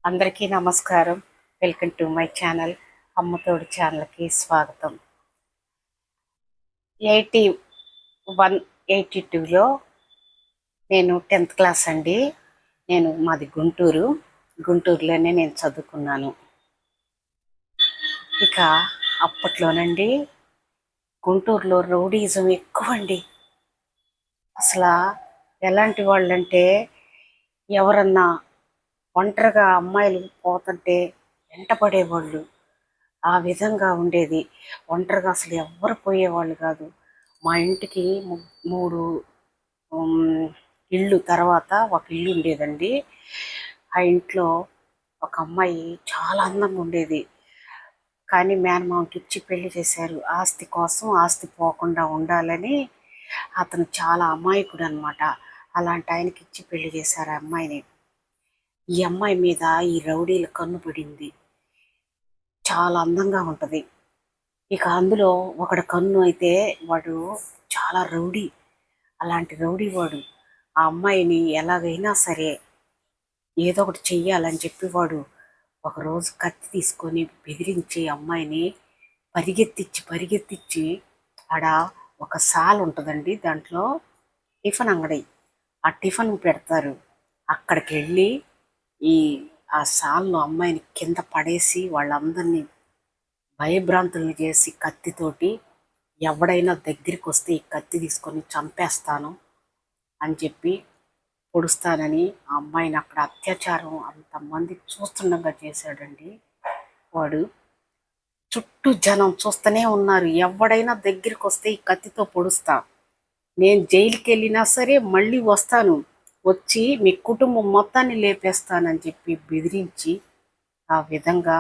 అందరికీ నమస్కారం. Welcome to my channel. Ammathodu ఛానల్కి స్వాగతం. 8182లో నేను 10th క్లాస్ అండి. మాది గుంటూరులోనే నేను చదువుకున్నాను. ఇక అప్పట్లోనండి గుంటూరులో రౌడీజం ఎక్కువ అండి. అసలు ఎలాంటి వాళ్ళంటే ఎవరన్నా ఒంటరిగా అమ్మాయిలు పోతుంటే వెంటపడేవాళ్ళు. ఆ విధంగా ఉండేది. ఒంటరిగా అసలు ఎవ్వరు పోయేవాళ్ళు కాదు. మా ఇంటికి 3 ఇళ్ళు తర్వాత ఒక ఇల్లు ఉండేదండి. ఆ ఇంట్లో ఒక అమ్మాయి చాలా అందంగా ఉండేది. కానీ మేనమామకి ఇచ్చి పెళ్లి చేశారు. ఆస్తి కోసం, ఆస్తి పోకుండా ఉండాలని. అతను చాలా అమాయకుడు అనమాట. అలాంటి ఆయనకి ఇచ్చి పెళ్లి చేశారు ఆ అమ్మాయిని. ఈ అమ్మాయి మీద ఈ రౌడీల కన్ను పడింది. చాలా అందంగా ఉంటుంది. ఇక అందులో ఒకడు కన్ను అయితే వాడు చాలా రౌడీ. అలాంటి రౌడీ వాడు ఆ అమ్మాయిని ఎలాగైనా సరే ఏదో ఒకటి చెయ్యాలని చెప్పి వాడు ఒకరోజు కత్తి తీసుకొని బెదిరించి అమ్మాయిని పరిగెత్తించి ఆడ ఒక సాల్ ఉంటుందండి. దాంట్లో టిఫిన్ అంగడి, ఆ టిఫిన్ పెడతారు. అక్కడికి వెళ్ళి ఆ సాల్లో అమ్మాయిని కింద పడేసి వాళ్ళందరినీ భయభ్రాంతుల్ని చేసి కత్తితోటి ఎవడైనా దగ్గరికి వస్తే ఈ కత్తి తీసుకొని చంపేస్తాను అని చెప్పి పొడుస్తానని ఆ అమ్మాయిని అక్కడ అత్యాచారం అంతమంది చూస్తుండగా చేశాడండి వాడు. చుట్టూ జనం చూస్తూనే ఉన్నారు. ఎవడైనా దగ్గరికి వస్తే ఈ కత్తితో పొడుస్తా, నేను జైలుకి వెళ్ళినా సరే మళ్ళీ వస్తాను, వచ్చి మీ కుటుంబం మొత్తాన్ని లేపేస్తానని చెప్పి బెదిరించి ఆ విధంగా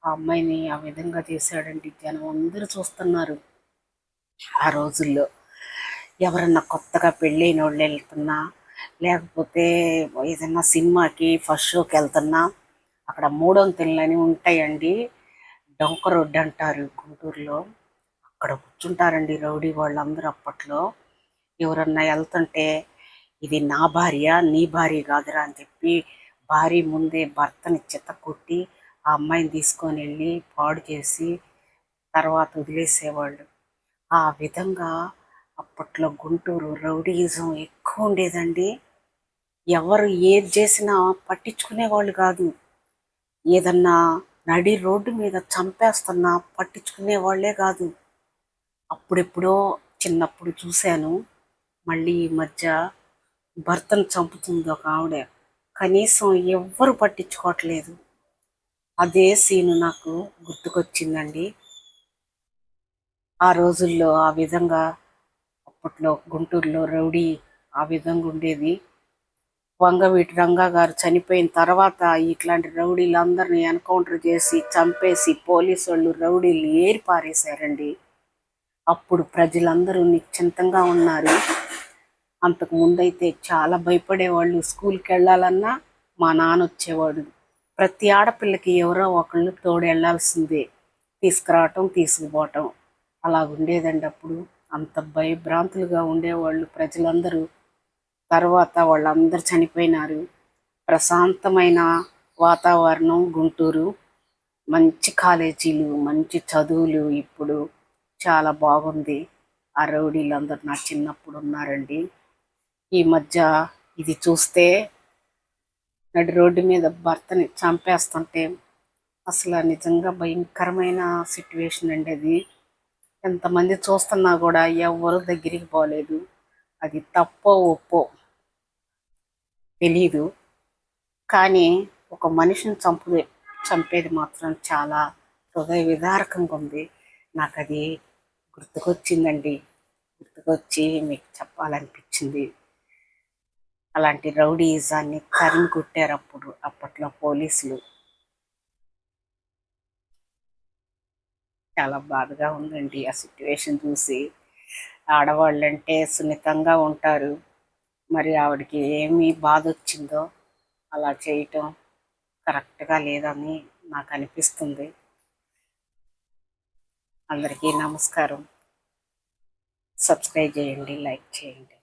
ఆ అమ్మాయిని ఆ విధంగా చేశాడండి. జనం అందరూ చూస్తున్నారు. ఆ రోజుల్లో ఎవరన్నా కొత్తగా పెళ్ళైన వాళ్ళు వెళ్తున్నా, లేకపోతే ఏదన్నా సినిమాకి ఫస్ట్ షోకి వెళ్తున్నా, అక్కడ మూడొంతులని ఉంటాయండి. డొంక రోడ్డు అంటారు గుంటూరులో. అక్కడ కూర్చుంటారండి రౌడీ వాళ్ళందరూ. అప్పట్లో ఎవరన్నా వెళ్తుంటే ఇది నా భార్య, నీ భార్య కాదురా అని చెప్పి భార్య ముందే భర్తని చితక్కొట్టి ఆ అమ్మాయిని తీసుకొని వెళ్ళి పాడు చేసి తర్వాత వదిలేసేవాళ్ళు. ఆ విధంగా అప్పట్లో గుంటూరు రౌడీయిజం ఎక్కువ ఉండేదండి. ఎవరు ఏది చేసినా పట్టించుకునేవాళ్ళు కాదు. ఏదన్నా నడి రోడ్డు మీద చంపేస్తున్నా పట్టించుకునే వాళ్ళే కాదు. అప్పుడెప్పుడో చిన్నప్పుడు చూశాను. మళ్ళీ ఈ మధ్య భర్తను చంపుతుంది ఒక ఆవిడ. కనీసం ఎవ్వరు పట్టించుకోవట్లేదు. అదే సీను నాకు గుర్తుకొచ్చిందండి. ఆ రోజుల్లో ఆ విధంగా అప్పట్లో గుంటూరులో రౌడీ ఆ విధంగా ఉండేది. వంగవీటి రంగా గారు చనిపోయిన తర్వాత ఇట్లాంటి రౌడీలందరినీ ఎన్కౌంటర్ చేసి చంపేసి పోలీసు వాళ్ళు రౌడీలు ఏరి పారేశారండి. అప్పుడు ప్రజలందరూ నిశ్చింతంగా ఉన్నారు. అంతకు ముందైతే చాలా భయపడేవాళ్ళు. స్కూల్కి వెళ్ళాలన్నా మా నాన్న వచ్చేవాడు. ప్రతి ఆడపిల్లకి ఎవరో ఒకళ్ళు తోడు వెళ్ళాల్సిందే, తీసుకురావటం తీసుకుపోవటం అలాగుండేదండి. అప్పుడు అంత భయభ్రాంతులుగా ఉండేవాళ్ళు ప్రజలందరూ. తర్వాత వాళ్ళందరూ చనిపోయినారు. ప్రశాంతమైన వాతావరణం గుంటూరు. మంచి కాలేజీలు, మంచి చదువులు. ఇప్పుడు చాలా బాగుంది. ఆ రౌడీలందరూ నా చిన్నప్పుడు ఉన్నారండి. ఈ మధ్య ఇది చూస్తే నడి రోడ్డు మీద భర్తని చంపేస్తుంటే అసలు నిజంగా భయంకరమైన సిట్యువేషన్ అండి అది. ఎంతమంది చూస్తున్నా కూడా ఎవరు దగ్గరికి పోలేదు. అది తప్పో ఒప్పో తెలీదు, కానీ ఒక మనిషిని చంపేది మాత్రం చాలా హృదయ విదారకంగా ఉంది. నాకు అది గుర్తుకొచ్చిందండి. గుర్తుకొచ్చి మీకు చెప్పాలనిపించింది. అలాంటి రౌడీయిజాన్ని తరిమి కొట్టారు అప్పట్లో పోలీసులు. చాలా బాధగా ఉందండి ఆ సిట్యువేషన్ చూసి. ఆడవాళ్ళంటే సున్నితంగా ఉంటారు. మరి ఆవిడకి ఏమి బాధ వచ్చిందో అలా చేయటం కరెక్ట్గా లేదని నాకు అనిపిస్తుంది. అందరికీ నమస్కారం. సబ్స్క్రైబ్ చేయండి, లైక్ చేయండి.